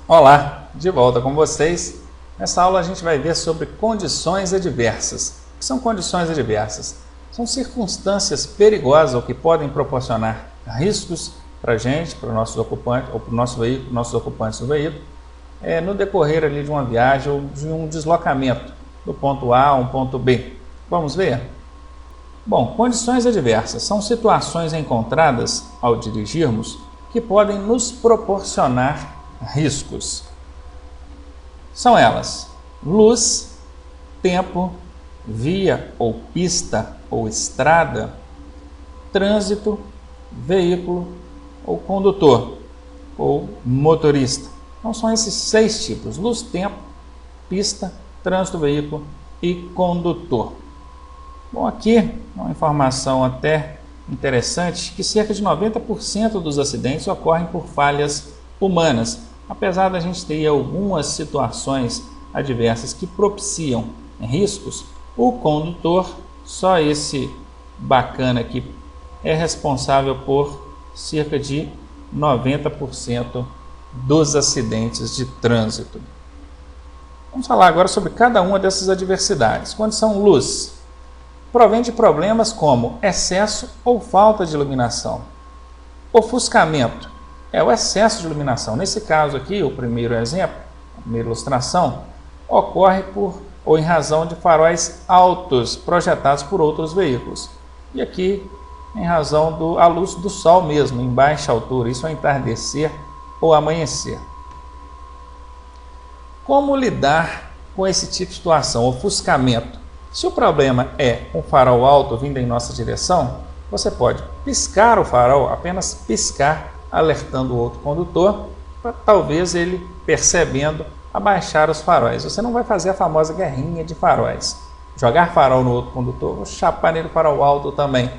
Olá, de volta com vocês. Nessa aula a gente vai ver sobre condições adversas. O que são condições adversas? São circunstâncias perigosas ou que podem proporcionar riscos para a gente, para os nossos ocupantes, ou para o nosso veículo, nossos ocupantes do veículo, no decorrer ali de uma viagem ou de um deslocamento do ponto A a um ponto B. Vamos ver? Bom, condições adversas são situações encontradas ao dirigirmos que podem nos proporcionar riscos. São elas: luz, tempo, via ou pista ou estrada, trânsito, veículo ou condutor ou motorista. Então são esses 6 tipos: luz, tempo, pista, trânsito, veículo e condutor. Bom, aqui uma informação até interessante, que cerca de 90% dos acidentes ocorrem por falhas humanas. Apesar da gente ter algumas situações adversas que propiciam riscos, o condutor, só esse bacana aqui, é responsável por cerca de 90% dos acidentes de trânsito. Vamos falar agora sobre cada uma dessas adversidades. Condição luz provém de problemas como excesso ou falta de iluminação. Ofuscamento é o excesso de iluminação. Nesse caso aqui, o primeiro exemplo, a primeira ilustração, ocorre por ou em razão de faróis altos projetados por outros veículos. E aqui, em razão da luz do sol mesmo, em baixa altura, isso ao entardecer ou amanhecer. Como lidar com esse tipo de situação, ofuscamento? Se o problema é um farol alto vindo em nossa direção, você pode piscar o farol, apenas piscar, alertando o outro condutor, para talvez ele, percebendo, abaixar os faróis. Você não vai fazer a famosa guerrinha de faróis. Jogar farol no outro condutor, vou chapar nele o farol alto também.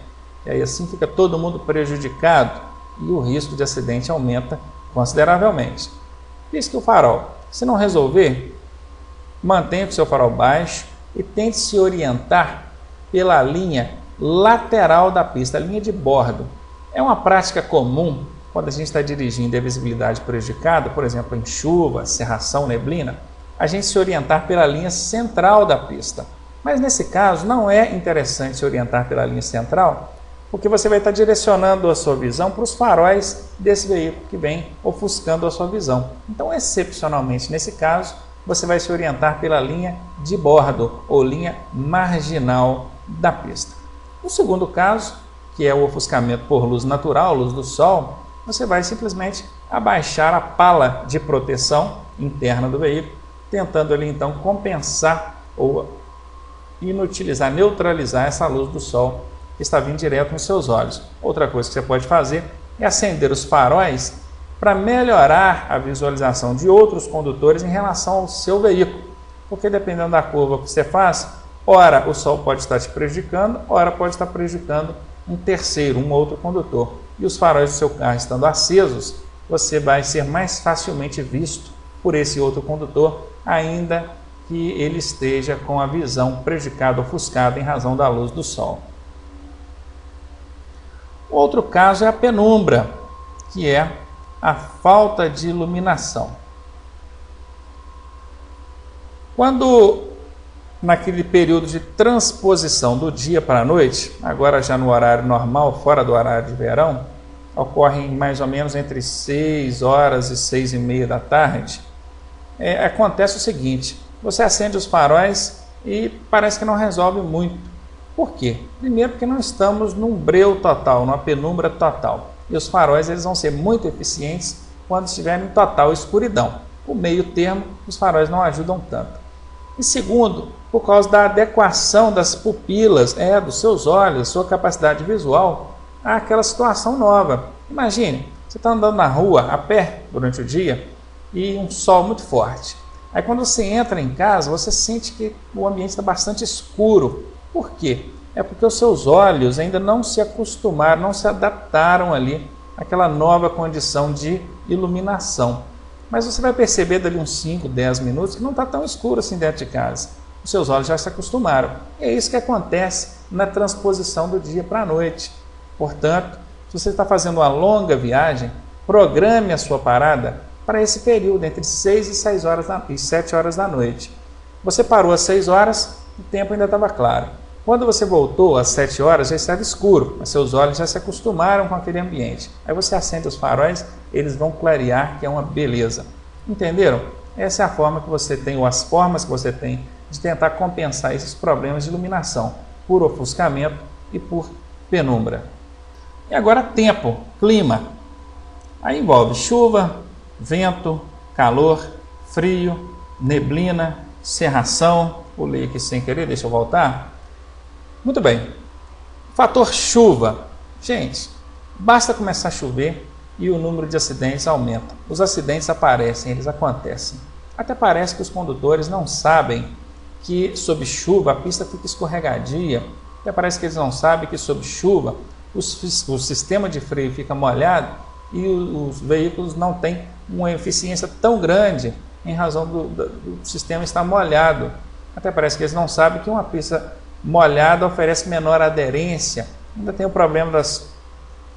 E aí assim fica todo mundo prejudicado e o risco de acidente aumenta consideravelmente. Pisque o farol. Se não resolver, mantenha o seu farol baixo e tente se orientar pela linha lateral da pista, a linha de bordo. É uma prática comum quando a gente está dirigindo e a visibilidade prejudicada, por exemplo, em chuva, cerração, neblina, a gente se orientar pela linha central da pista. Mas nesse caso não é interessante se orientar pela linha central, porque você vai estar direcionando a sua visão para os faróis desse veículo que vem ofuscando a sua visão. Então, excepcionalmente nesse caso, você vai se orientar pela linha de bordo ou linha marginal da pista. No segundo caso, que é o ofuscamento por luz natural, luz do sol, você vai simplesmente abaixar a pala de proteção interna do veículo, tentando ali então compensar ou inutilizar, neutralizar essa luz do sol que está vindo direto nos seus olhos. Outra coisa que você pode fazer é acender os faróis para melhorar a visualização de outros condutores em relação ao seu veículo, porque dependendo da curva que você faz, ora o sol pode estar te prejudicando, ora pode estar prejudicando um terceiro, um outro condutor. E os faróis do seu carro estando acesos, você vai ser mais facilmente visto por esse outro condutor, ainda que ele esteja com a visão prejudicada, ofuscada em razão da luz do sol. O outro caso é a penumbra, que é a falta de iluminação. Quando naquele período de transposição do dia para a noite, agora já no horário normal, fora do horário de verão, ocorre mais ou menos entre 6 horas e 6 e meia da tarde, acontece o seguinte: você acende os faróis e parece que não resolve muito. Por quê? Primeiro porque não estamos num breu total, numa penumbra total. E os faróis eles vão ser muito eficientes quando estiverem em total escuridão. O meio termo, os faróis não ajudam tanto. E segundo, por causa da adequação das pupilas, dos seus olhos, sua capacidade visual, àquela situação nova. Imagine, você está andando na rua, a pé, durante o dia, e um sol muito forte. Aí quando você entra em casa, você sente que o ambiente está bastante escuro. Por quê? É porque os seus olhos ainda não se acostumaram, não se adaptaram ali àquela nova condição de iluminação. Mas você vai perceber dali uns 5, 10 minutos que não está tão escuro assim dentro de casa. Os seus olhos já se acostumaram. E é isso que acontece na transposição do dia para a noite. Portanto, se você está fazendo uma longa viagem, programe a sua parada para esse período, entre 6 e 7 horas da noite. Você parou às 6 horas, o tempo ainda estava claro. Quando você voltou às 7 horas, já estava escuro, mas seus olhos já se acostumaram com aquele ambiente. Aí você acende os faróis, eles vão clarear, que é uma beleza. Entenderam? Essa é a forma que você tem, ou as formas que você tem, de tentar compensar esses problemas de iluminação, por ofuscamento e por penumbra. E agora tempo, clima. Aí envolve chuva, vento, calor, frio, neblina, cerração. Pulei aqui sem querer, deixa eu voltar. Muito bem. Fator chuva. Gente, basta começar a chover e o número de acidentes aumenta. Os acidentes aparecem, eles acontecem. Até parece que os condutores não sabem que sob chuva a pista fica escorregadia. Até parece que eles não sabem que sob chuva o sistema de freio fica molhado e os veículos não têm uma eficiência tão grande em razão do sistema estar molhado. Até parece que eles não sabem que uma pista molhada oferece menor aderência. Ainda tem o problema das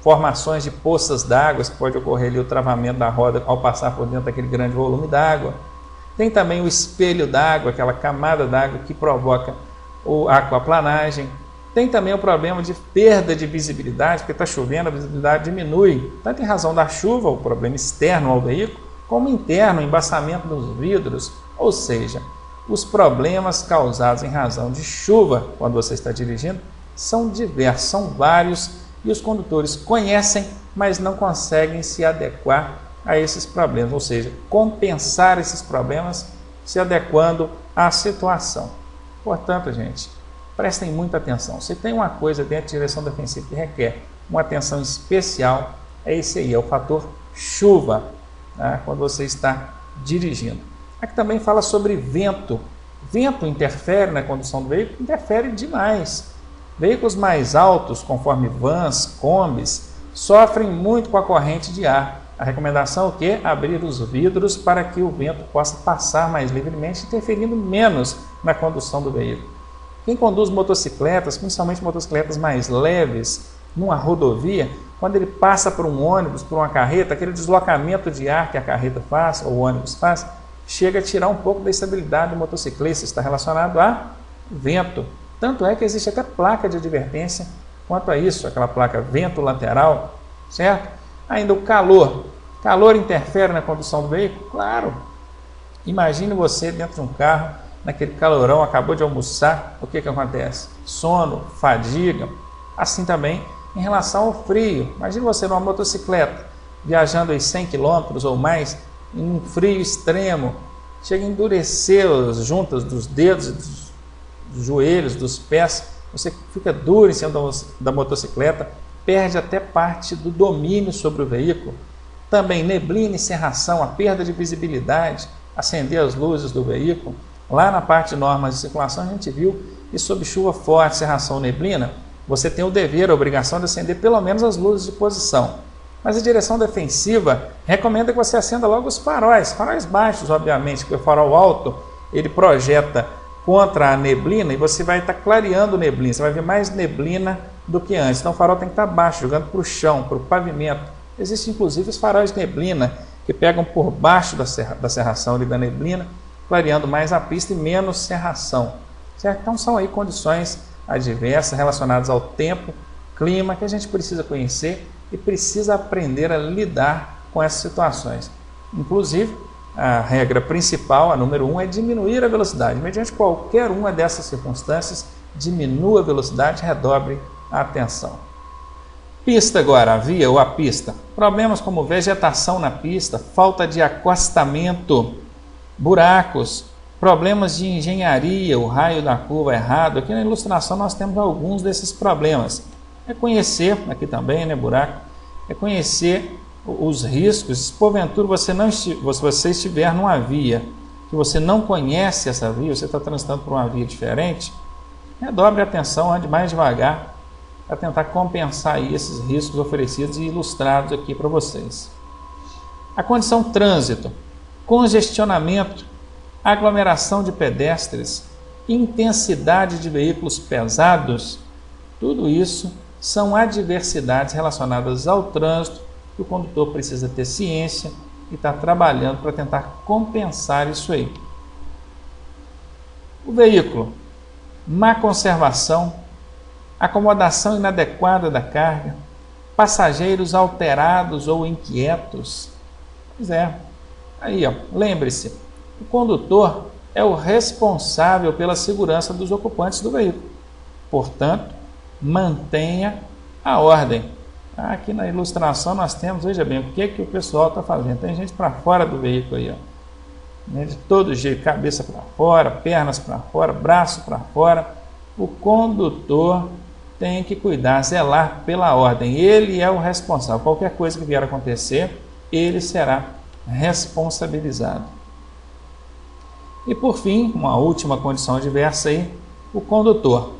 formações de poças d'água, que pode ocorrer ali o travamento da roda ao passar por dentro daquele grande volume d'água. Tem também o espelho d'água, aquela camada d'água que provoca a aquaplanagem. Tem também o problema de perda de visibilidade, porque está chovendo, a visibilidade diminui, tanto em razão da chuva, o problema externo ao veículo, como interno, o embaçamento dos vidros, ou seja, os problemas causados em razão de chuva, quando você está dirigindo, são diversos, são vários, e os condutores conhecem, mas não conseguem se adequar a esses problemas, ou seja, compensar esses problemas se adequando à situação. Portanto, gente, prestem muita atenção. Se tem uma coisa dentro de direção defensiva que requer uma atenção especial, é esse aí, é o fator chuva, tá? Quando você está dirigindo. Aqui também fala sobre vento. Vento interfere na condução do veículo? Interfere demais. Veículos mais altos, conforme vans, combis, sofrem muito com a corrente de ar. A recomendação é o quê? Abrir os vidros para que o vento possa passar mais livremente, interferindo menos na condução do veículo. Quem conduz motocicletas, principalmente motocicletas mais leves, numa rodovia, quando ele passa por um ônibus, por uma carreta, aquele deslocamento de ar que a carreta faz, ou o ônibus faz, chega a tirar um pouco da estabilidade do motociclista, está relacionado a vento. Tanto é que existe até placa de advertência quanto a isso, aquela placa vento lateral, certo? Ainda o calor. Calor interfere na condução do veículo? Claro. Imagine você dentro de um carro, naquele calorão, acabou de almoçar, o que acontece? Sono, fadiga. Assim também em relação ao frio. Imagine você numa motocicleta, viajando aí 100 km ou mais, em um frio extremo, chega a endurecer as juntas dos dedos e dos joelhos, dos pés, você fica duro em cima da motocicleta, perde até parte do domínio sobre o veículo. Também neblina e cerração, a perda de visibilidade, acender as luzes do veículo. Lá na parte de normas de circulação a gente viu que sob chuva forte, cerração, neblina, você tem o dever, a obrigação de acender pelo menos as luzes de posição. Mas a direção defensiva recomenda que você acenda logo os faróis baixos, obviamente, porque o farol alto ele projeta contra a neblina e você vai estar clareando neblina, você vai ver mais neblina do que antes. Então o farol tem que estar baixo, jogando para o chão, para o pavimento. Existem inclusive os faróis de neblina que pegam por baixo da cerração ali da neblina, clareando mais a pista e menos cerração. Certo? Então são aí condições adversas relacionadas ao tempo, clima, que a gente precisa conhecer e precisa aprender a lidar com essas situações. Inclusive, a regra principal, a número 1, é diminuir a velocidade. Mediante qualquer uma dessas circunstâncias, diminua a velocidade, redobre a atenção. Pista agora, a via ou a pista. Problemas como vegetação na pista, falta de acostamento, buracos, problemas de engenharia, o raio da curva errado. Aqui na ilustração nós temos alguns desses problemas. É conhecer, aqui também, né, buraco, é conhecer os riscos. Se porventura você estiver numa via que você não conhece essa via, você está transitando por uma via diferente, redobre a atenção, ande mais devagar para tentar compensar aí esses riscos oferecidos e ilustrados aqui para vocês. A condição trânsito, congestionamento, aglomeração de pedestres, intensidade de veículos pesados, tudo isso são adversidades relacionadas ao trânsito que o condutor precisa ter ciência e está trabalhando para tentar compensar isso aí. O veículo, má conservação, acomodação inadequada da carga, passageiros alterados ou inquietos. Pois é, aí ó, lembre-se, o condutor é o responsável pela segurança dos ocupantes do veículo. Portanto, mantenha a ordem. Aqui na ilustração nós temos, veja bem, o que o pessoal está fazendo. Tem gente para fora do veículo aí, ó. De todo jeito, cabeça para fora, pernas para fora, braço para fora. O condutor tem que cuidar, zelar pela ordem. Ele é o responsável. Qualquer coisa que vier a acontecer, ele será responsabilizado. E por fim, uma última condição adversa aí, o condutor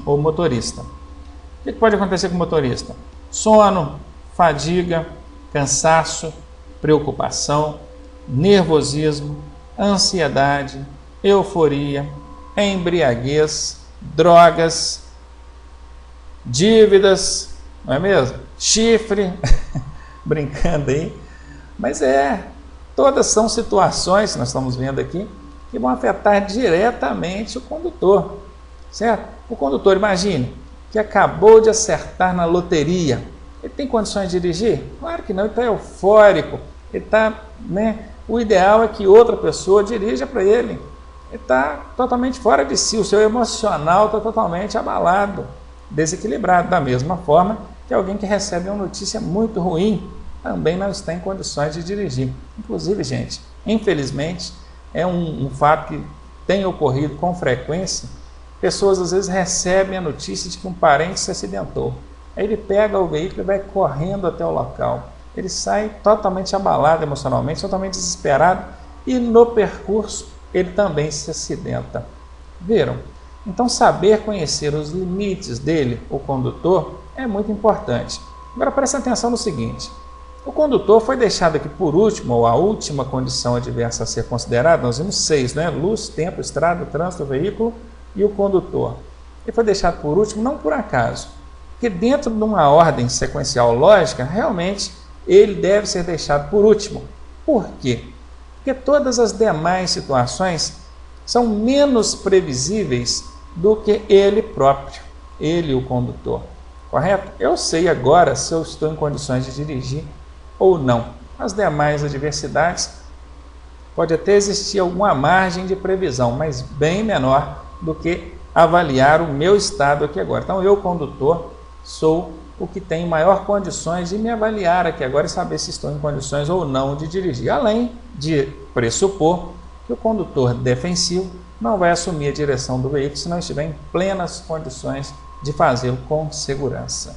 ou motorista. O que pode acontecer com o motorista? Sono, fadiga, cansaço, preocupação, nervosismo, ansiedade, euforia, embriaguez, drogas, dívidas, não é mesmo? Chifre, brincando aí. Mas todas são situações, nós estamos vendo aqui, que vão afetar diretamente o condutor, certo? O condutor, imagine, que acabou de acertar na loteria. Ele tem condições de dirigir? Claro que não, ele está eufórico, ele está, o ideal é que outra pessoa dirija para ele. Ele está totalmente fora de si, o seu emocional está totalmente abalado, desequilibrado, da mesma forma que alguém que recebe uma notícia muito ruim também não está em condições de dirigir. Inclusive, gente, infelizmente, é um fato que tem ocorrido com frequência. Pessoas às vezes recebem a notícia de que um parente se acidentou. Aí ele pega o veículo e vai correndo até o local. Ele sai totalmente abalado emocionalmente, totalmente desesperado, e no percurso ele também se acidenta. Viram? Então saber conhecer os limites dele, o condutor, é muito importante. Agora preste atenção no seguinte: o condutor foi deixado aqui por último, ou a última condição adversa a ser considerada. Nós vimos 6, né? Luz, tempo, estrada, trânsito, veículo e o condutor. Ele foi deixado por último não por acaso, porque dentro de uma ordem sequencial lógica, realmente ele deve ser deixado por último. Por quê? Porque todas as demais situações são menos previsíveis do que ele próprio, ele, o condutor. Correto? Eu sei agora se eu estou em condições de dirigir ou não. As demais adversidades pode até existir alguma margem de previsão, mas bem menor do que avaliar o meu estado aqui agora. Então eu, condutor, sou o que tem maior condições de me avaliar aqui agora e saber se estou em condições ou não de dirigir, além de pressupor que o condutor defensivo não vai assumir a direção do veículo se não estiver em plenas condições de fazê-lo com segurança.